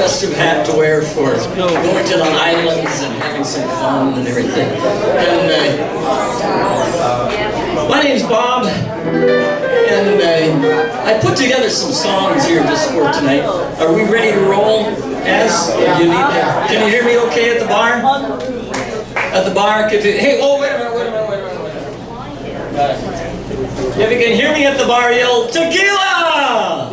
festive hat to wear for going to the islands and having some fun and everything. And my name's Bob, and I put together some songs here just for tonight. Are we ready to roll? As you need to, can you hear me okay at the bar? At the bar? Hey, oh, wait a minute. If you can hear me at the bar, yell, tequila!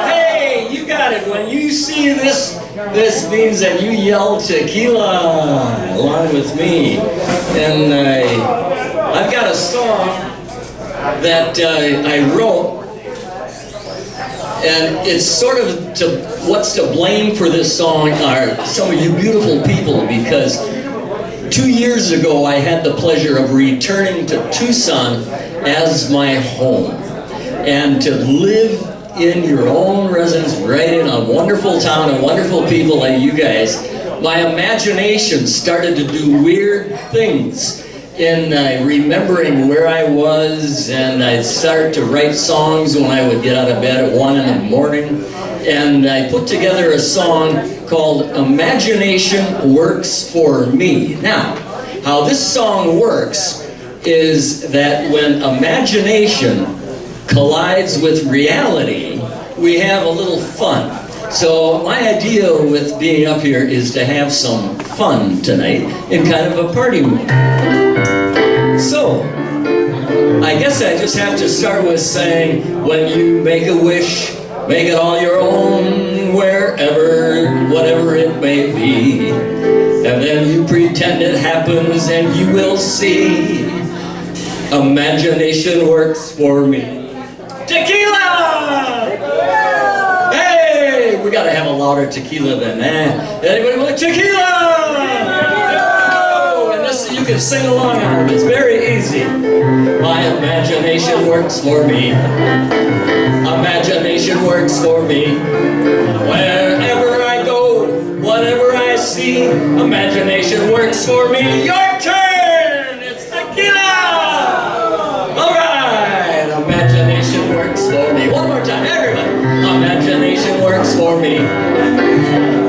Hey, you got it. When you see this means that you yell tequila along with me. And I've got a song that I wrote, and it's sort of what's to blame for this song are some of you beautiful people, because 2 years ago I had the pleasure of returning to Tucson as my home, and to live in your own residence right in a wonderful town and wonderful people like you guys. My imagination started to do weird things in remembering where I was, and I'd start to write songs when I would get out of bed at 1 in the morning. And I put together a song called Imagination Works for Me. Now, how this song works is that when imagination collides with reality, we have a little fun. So my idea with being up here is to have some fun tonight in kind of a party mood. So, I guess I just have to start with saying, when you make a wish, make it all your own, wherever, whatever it may be. And then you pretend it happens and you will see. Imagination works for me. Tequila! Hey, we gotta have a louder tequila then, eh? Anybody want tequila? Oh, and this, you can sing along on it. It's very easy. My imagination works for me. Imagination works for me. Wherever I go, whatever I see, imagination works for me. Your turn! It's tequila! Alright! Imagination works for me. One more time, everybody! Imagination works for me.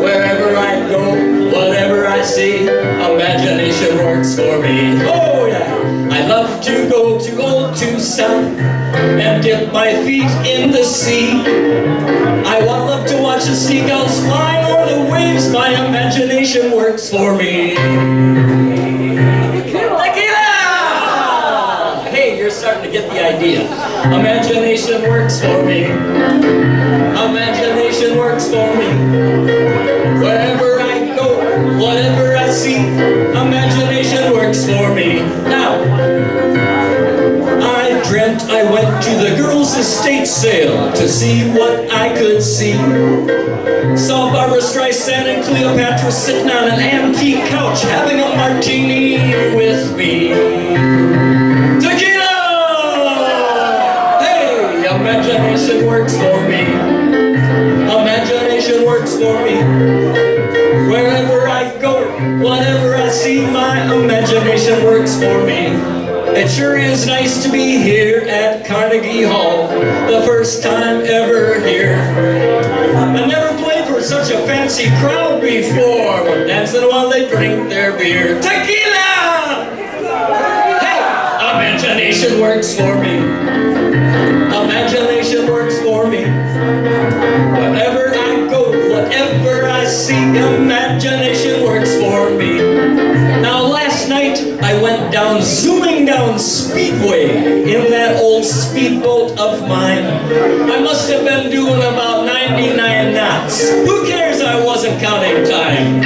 Wherever I go, whatever I see, imagination works for me. Oh yeah! I love to go to old Tucson and dip my feet in the sea. I love to watch the seagulls fly over the waves. My imagination works for me. Tequila! Hey, you're starting to get the idea. Imagination works for me. Imagination works for me. Wherever I go, whatever I see, imagination works for me. Now, I dreamt I went to the girls' estate sale to see what I could see. Saw Barbara Streisand and Cleopatra sitting on an antique couch having a martini with me. Tequila! Hey, imagination works for me. Imagination works for me. Wherever I go, whatever I see, my imagination works for me. It sure is nice to be here at Carnegie Hall, the first time ever here. I never played for such a fancy crowd before, but dancing while they drink their beer. Tequila! Hey, imagination works for me. Imagination works for me. Wherever I go, whatever I see, imagination works for me. Now last night I went down, zooming down Speedway in that old speedboat of mine. I must have been doing about 99 knots. Who cares, I wasn't counting time.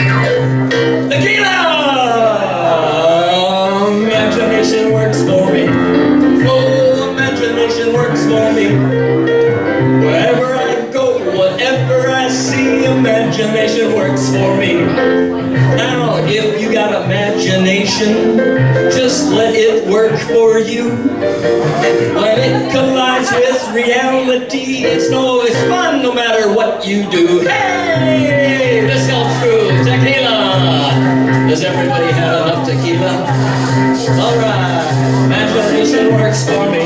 Tequila! Imagination works for me. Oh, imagination works for me. Wherever I go, whatever I see, imagination works for me. Now, if you got imagination, just let it work for you. When it collides with reality, it's always fun no matter what you do. Hey, this helps through. Tequila! Does everybody have enough tequila? Alright, imagination works for me.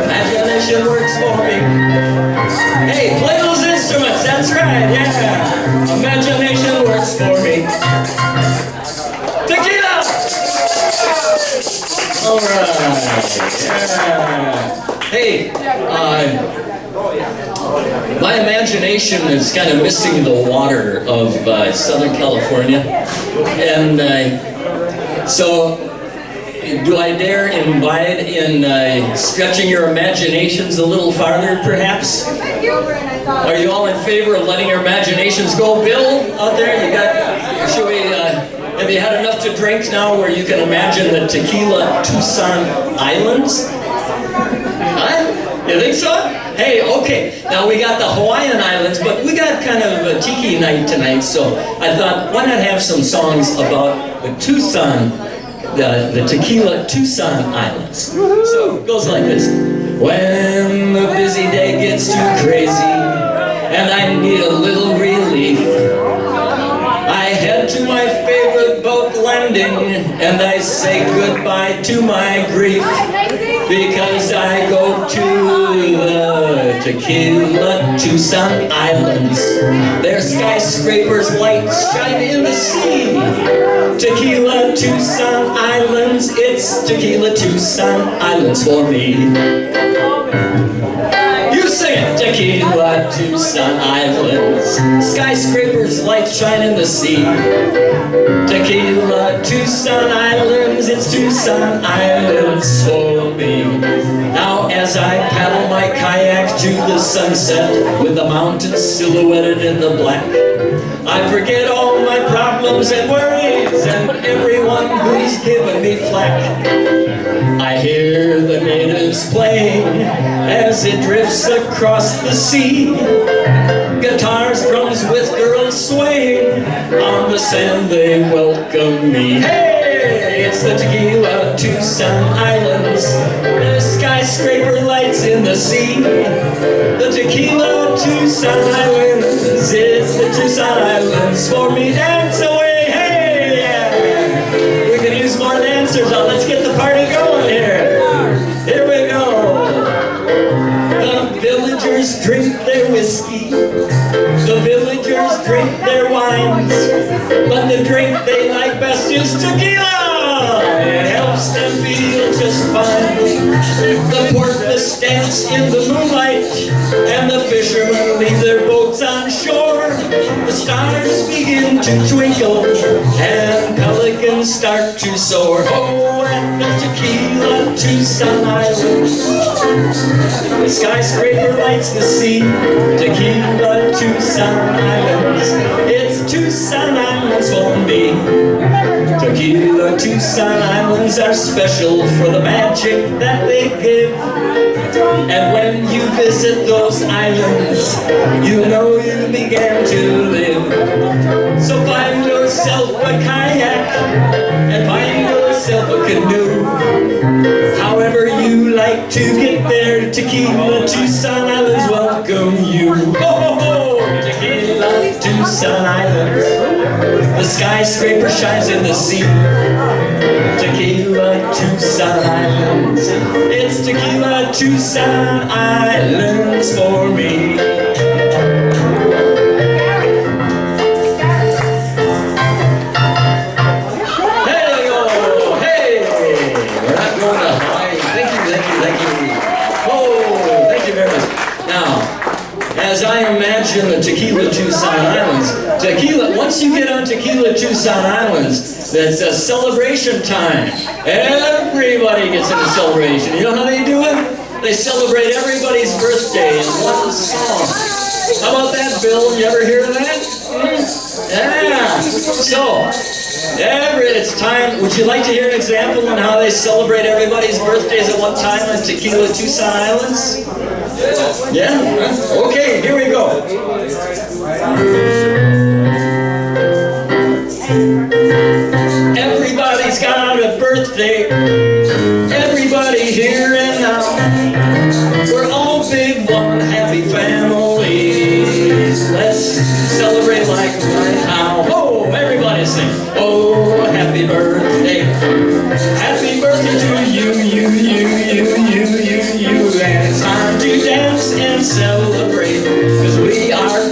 Imagination works for me. Hey, play those instruments. instruments, that's right, yeah. Imagination works for me. Tequila! All right, yeah. Hey, my imagination is kind of missing the water of Southern California, and so do I dare invite in stretching your imaginations a little farther, perhaps? Are you all in favor of letting your imaginations go? Bill, out there, you got, should we, have you had enough to drink now where you can imagine the Tequila Tucson Islands? Huh? You think so? Hey, okay. Now we got the Hawaiian Islands, but we got kind of a Tiki night tonight, so I thought, why not have some songs about the Tucson, the Tequila Tucson Islands. So it goes like this. When the busy day gets too crazy and I need a little relief, I head to my favorite boat landing and I say goodbye to my grief, because I go to the Tequila Tucson Islands. Their skyscrapers lights shine in the sea. Tequila Tucson Islands, it's Tequila Tucson Islands for me. You sing it! Tequila Tucson Islands, skyscrapers lights shine in the sea. Tequila Tucson Islands, it's Tucson Islands for me. Now as I paddle my kayak to the sunset with the mountains silhouetted in the black, I forget all my problems and worries and everyone who's given me flack. I hear the natives playing as it drifts across the sea. Guitars, drums with girls swaying on the sand, they welcome me. Hey, it's the Tequila Tucson Islands. The skyscraper lights in the sea. The Tequila Tucson Islands, it's the Tucson Islands for me. Dance away, hey, yeah. We can use more dancers on. Let's get the party going here. Here we go. The villagers drink their whiskey. The villagers drink their wines. But the drink they like best is tequila. It helps them feel just fine. The porpoise dance in the moonlight, and the fishermen leave their boats on shore. The stars begin to twinkle, and pelicans start to soar. Oh, at the Tequila Tucson Islands, the skyscraper lights the sea. Tequila Tucson Islands, it's Tucson Islands for me. Tequila Tucson Islands are special for the magic that they give. And when you visit those islands, you know you began to live. So find yourself a kayak and find yourself a canoe. However you like to get there, Tequila Tucson Islands welcome you. Oh, Tequila Tucson Islands, the skyscraper shines in the sea. Tequila Tucson Islands, it's Tequila Tucson Islands for me. There you go. Hey, we're not going to Hawaii. Thank you. Oh, thank you very much. Now, as I imagine the Tequila Tucson Islands, tequila, once you get on Tequila Tucson Islands, that's a celebration time. Everybody gets into celebration. You know how they do it? They celebrate everybody's birthday in one song. How about that, Bill? You ever hear of that? Yeah. So, it's time. Would you like to hear an example on how they celebrate everybody's birthdays at one time on Tequila Tucson Islands? Yeah? Okay, here we go. Everybody's got a birthday. Everybody here and now. We're all big, one happy family. Let's celebrate like right now. Oh, everybody sing. Oh, happy birthday. Happy birthday to you. And it's time to dance and celebrate, 'cause we are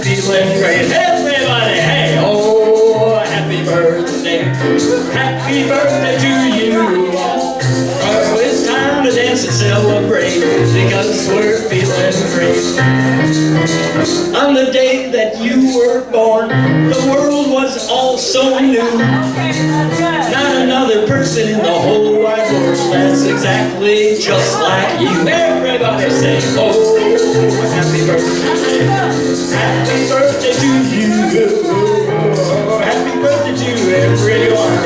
happy birthday to you. Oh, it's time to dance and celebrate because we're feeling great. On the day that you were born, the world was all so new. Not another person in the whole wide world that's exactly just like you. Everybody say, oh, happy birthday. Happy birthday to you. Happy birthday to everyone.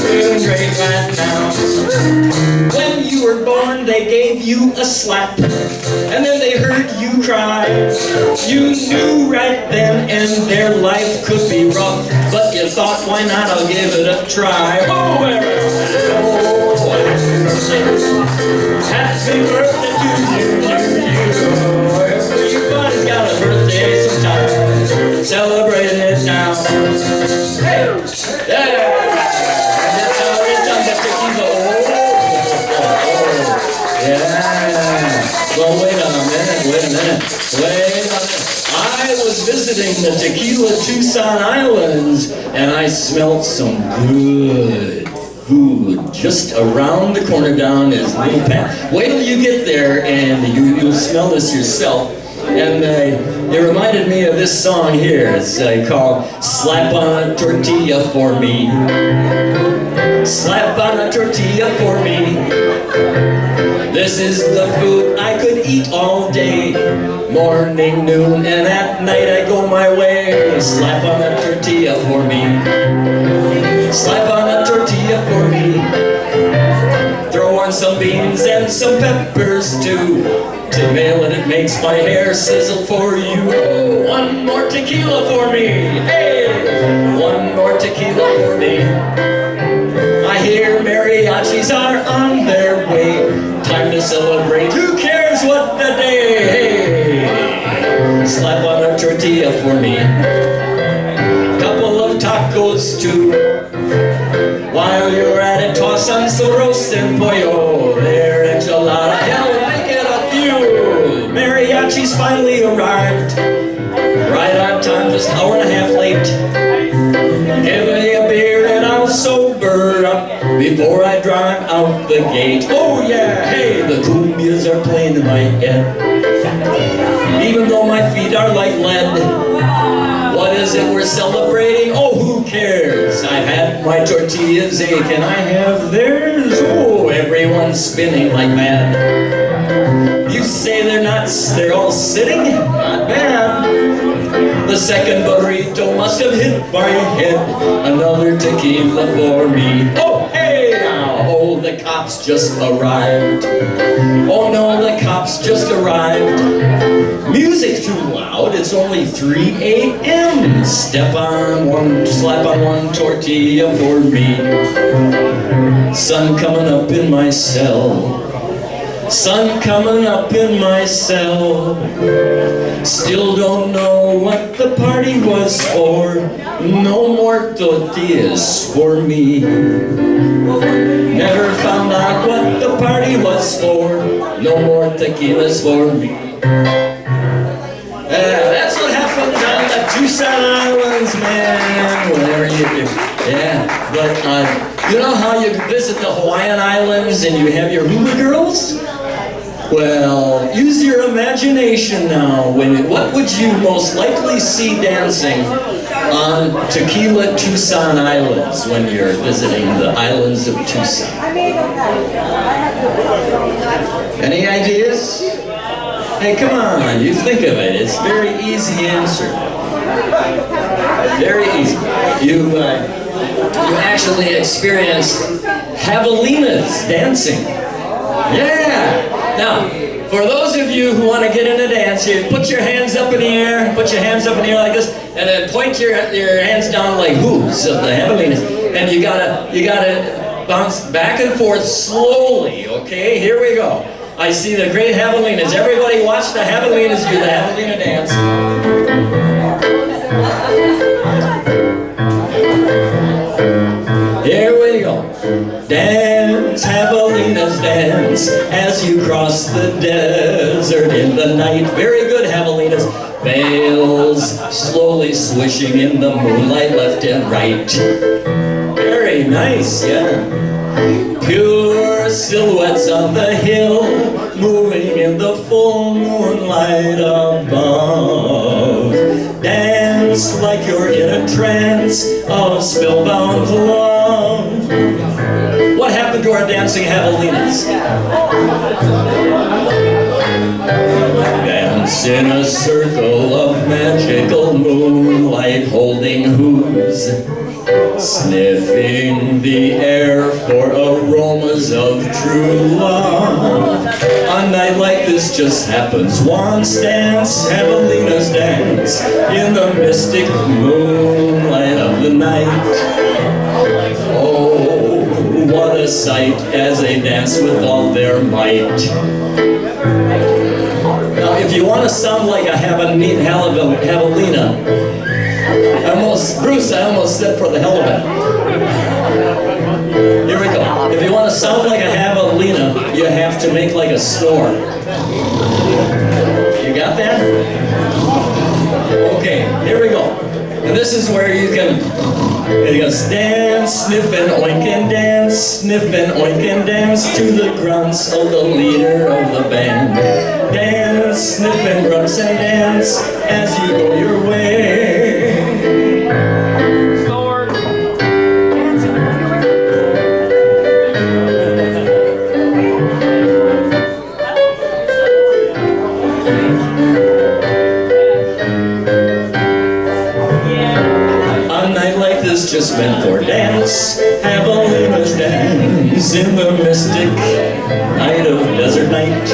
Feeling great right now. When you were born, they gave you a slap, and then they heard you cry. You knew right then and there life could be rough, but you thought, why not? I'll give it a try. Oh, happy birthday to you. Everybody's got a birthday sometime. Celebrate it now. Hey, yeah. That's how it's done. That's Tiki. Yeah. Well, wait a minute. I was visiting the Tequila Tucson Islands, and I smelled some good food just around the corner down this little path. Wait till you get there, and you'll smell this yourself. And it reminded me of this song here. It's called Slap on a Tortilla for Me. Slap on a tortilla for me. This is the food I could eat all day, morning, noon, and at night I go my way. Slap on a tortilla for me. Slap on a tortilla for me. Throw on some beans and some peppers too. To mail it makes my hair sizzle for you. Oh, one more tequila for me. Hey, one more tequila for me. I hear mariachis are on their way. Time to celebrate. Who cares what the day? Hey, slap on a tortilla for me. Couple of tacos too. While you're at it, toss on some roast and pollo. Their enchilada, hell, make it a few. Mariachis finally arrived. Right on time, just an hour and a half late. Give me a beer and I'll sober up before I drive out the gate. Oh yeah, hey, the cumbias are playing in my head. Even though my feet are like lead. What is it we're celebrating? Oh, who cares? I've had my tortillas, hey, can I have theirs? Oh, everyone's spinning like mad. You say they're not, they're all sitting? Not bad. The second burrito must have hit my head. Another tequila for me. Oh, hey now. Oh, the cops just arrived. Oh no, the cops just arrived. Music too loud, it's only 3 a.m. Slap on one tortilla for me. Sun coming up in my cell. Sun coming up in my cell. Still don't know what the party was for. No more tortillas for me. Never found out what the party was for. No more tequilas for me. That's what happened on the Tucson Islands, man. Whatever you do. Yeah, but you know how you visit the Hawaiian Islands and you have your hula girls? Well, use your imagination now. What would you most likely see dancing on Tequila Tucson Islands when you're visiting the islands of Tucson? Any ideas? Hey, come on, you think of it. It's very easy answer. Very easy. You actually experience javelinas dancing. Yeah. Now, for those of you who want to get into dance here, put your hands up in the air. Put your hands up in the air like this, and then point your hands down like hooves of the javelinas. And you gotta bounce back and forth slowly. Okay, here we go. I see the great javelinas. Everybody watch the javelinas do the javelina dance. Here we go. Dance, javelinas, dance as you cross the desert in the night. Very good, javelinas. Veils slowly swishing in the moonlight left and right. Very nice, yeah. Pure silhouettes on the hill, moving in the full moonlight above. Dance like you're in a trance of spellbound love. What happened to our dancing javelinas? Dance in a circle of magical moonlight, holding hooves, sniffing the air for aromas of true love. A night like this just happens once. Dance, javelinas dance in the mystic moonlight of the night. Oh, what a sight as they dance with all their might. Now, if you want to sound like a javelina, Bruce, I almost said for the hell of it. Here we go. If you want to sound like a javelina, you have to make like a snore. You got that? Okay, here we go. And this is where you can, it goes dance, sniff and oink and dance, sniff and oink and dance to the grunts of the leader of the band. Dance, sniff and grunts and dance as you go your way. Just meant for dance, javelinas dance in the mystic night of desert night.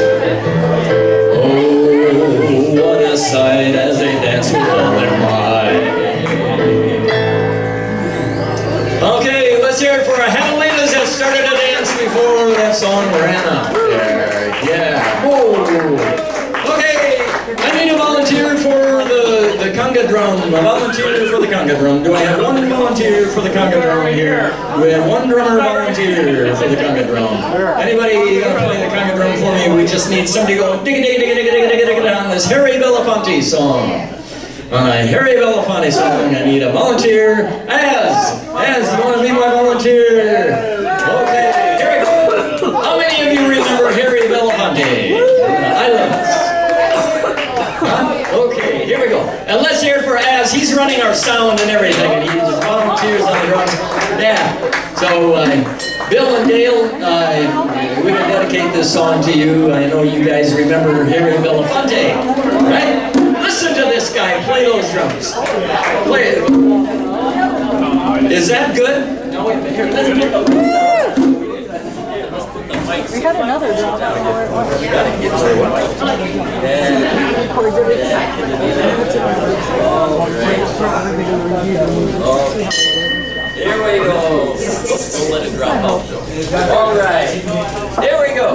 Oh, what a sight as they dance with all their might. Okay, let's hear it for our javelinas that started to dance before that song ran up there. Yeah. Whoa. Okay, I need a volunteer for the conga drum. A volunteer for the conga drum. Do I have one volunteer for the conga drum here? Do we have one drummer volunteer for the conga drum? Anybody gonna play the conga drum for me? We just need somebody to go digga digga digga digga digga digga digga on this Harry Belafonte song. On a Harry Belafonte song, I need a volunteer. Az, you want to be my volunteer? Okay, here we go. How many of you remember Harry Belafonte? I love it. Huh? Okay, here we go. And let's hear it for Az. He's running our sound and everything, and he volunteers on the drums. Yeah. So, Bill and Dale, we're going to dedicate this song to you. I know you guys remember Harry Belafonte, right? Listen to this guy play those drums. Play it. Is that good? No, wait, here, let's pick up. We got another drum. We got to get to one. Here we go. Don't let it drop off. All right. Here we go.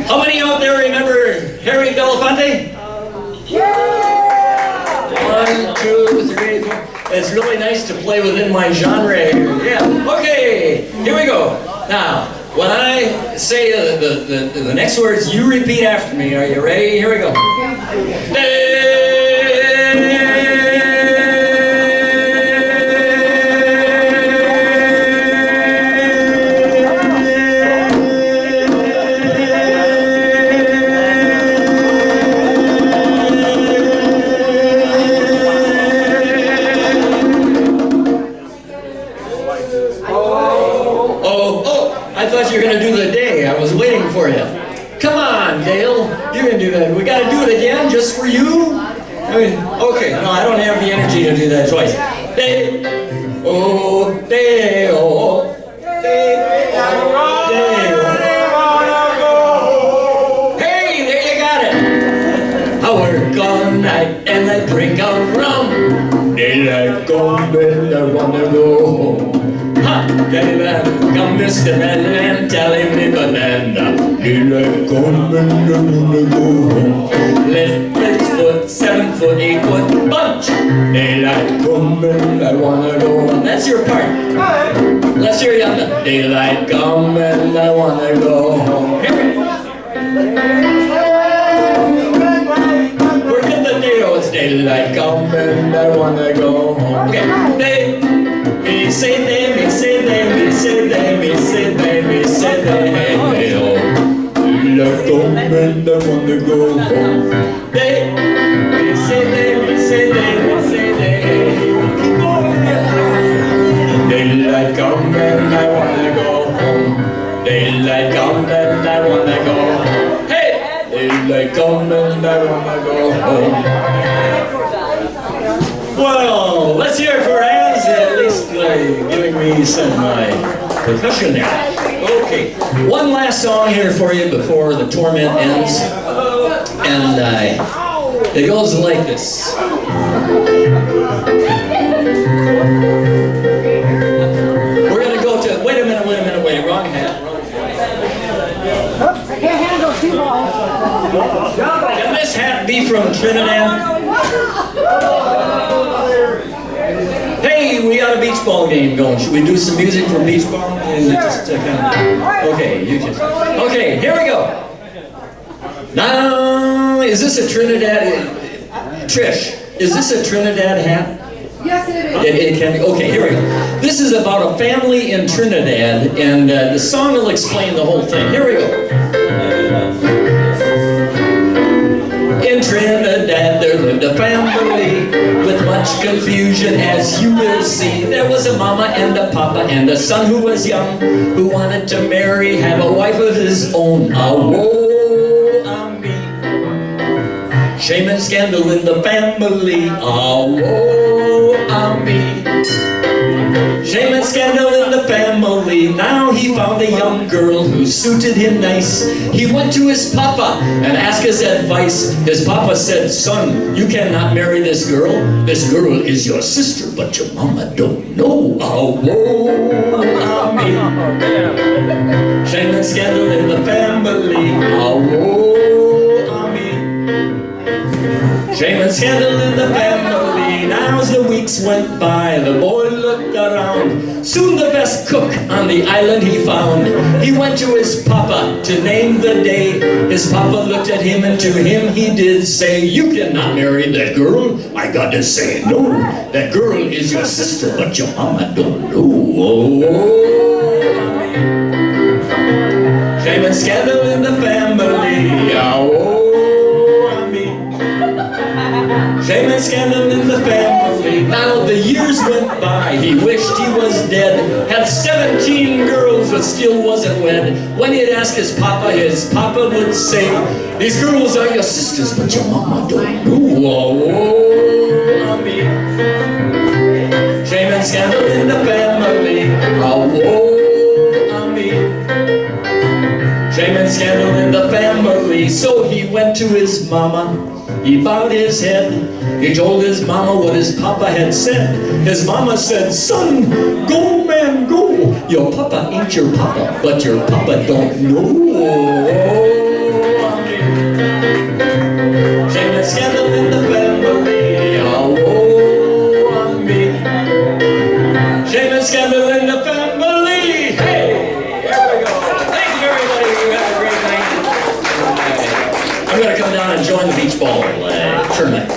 How many out there remember Harry Belafonte? Yeah! 1, 2, 3, 4. It's really nice to play within my genre. Yeah. Okay. Here we go. Now, when I say the next words, you repeat after me. Are you ready? Here we go. I thought you were going to do the day. I was waiting for you. Come on, Dale. You're going to do that. We got to do it again just for you? Okay. No, I don't have the energy to do that twice. Day, oh, day, oh, day, oh, day, oh. Hey, there you got it. I work all night and I drink a rum. Daylight gone, but I want to go home. Daylight come Mr. Man telling me banana. Daylight come and I wanna go home. Left foot, 7 foot, 8 foot bunch. Daylight come and I wanna go home. That's your part. Let's hear you on the daylight come and I wanna go home. Here we go. Forget the Daylight come and I wanna go home. Okay, me say they, me say they, me say they, me say they, me say they. Daylight come and I wanna go home. Me say they, me say they, me say they. Daylight come and I wanna go home. Daylight come and I wanna go home. Hey! Daylight come and I wanna go home. Well, let's hear it for Az, at least giving me some percussion there. Okay, one last song here for you before the torment ends. And it goes like this. We're gonna go to, wait a minute, wrong hat. I can't handle 2 balls. Can this hat be from Trinidad? Hey, we got a beach ball game going. Should we do some music for beach ball? And just, okay, you just. Okay, here we go. Now, is this a Trinidad? Trish, is this a Trinidad hat? Yes, it is. It can be. Okay, here we go. This is about a family in Trinidad, and the song will explain the whole thing. Here we go. In Trinidad there lived a family with much confusion, as you will see. There was a mama and a papa and a son who was young, who wanted to marry, have a wife of his own. Woe-a-me. Shame and scandal in the family. Woe-a-me. Shame and scandal in the family. Now he found a young girl who suited him nice. He went to his papa and asked his advice. His papa said, son, you cannot marry this girl. This girl is your sister, but your mama don't know. Woe-a-me. Shame and scandal in the family. Woe-a-me. Shame and scandal in the family. Now as the weeks went by, the boy looked around. Soon the best cook on the island he found. He went to his papa to name the day. His papa looked at him, and to him he did say, you cannot marry that girl. I got to say no. That girl is your sister, but your mama don't know. Shame and scandal in the family. Shame and scandal in the family. Now the years went by. He wished he was dead. Had 17 girls, but still wasn't wed. When he'd ask his papa would say, these girls are your sisters, but your mama don't know. Woe-a-me. Shame and scandal in the family. Woe-a-me. Shame and scandal in the family. So he went to his mama. He bowed his head. He told his mama what his papa had said. His mama said, son, go man, go. Your papa ain't your papa, but your papa don't know. Shame and scandal in the family. Shame and scandal in the family. Hey, here we go. Thank you, everybody. You have a great night. I'm going to come down and join the beach ball tournament.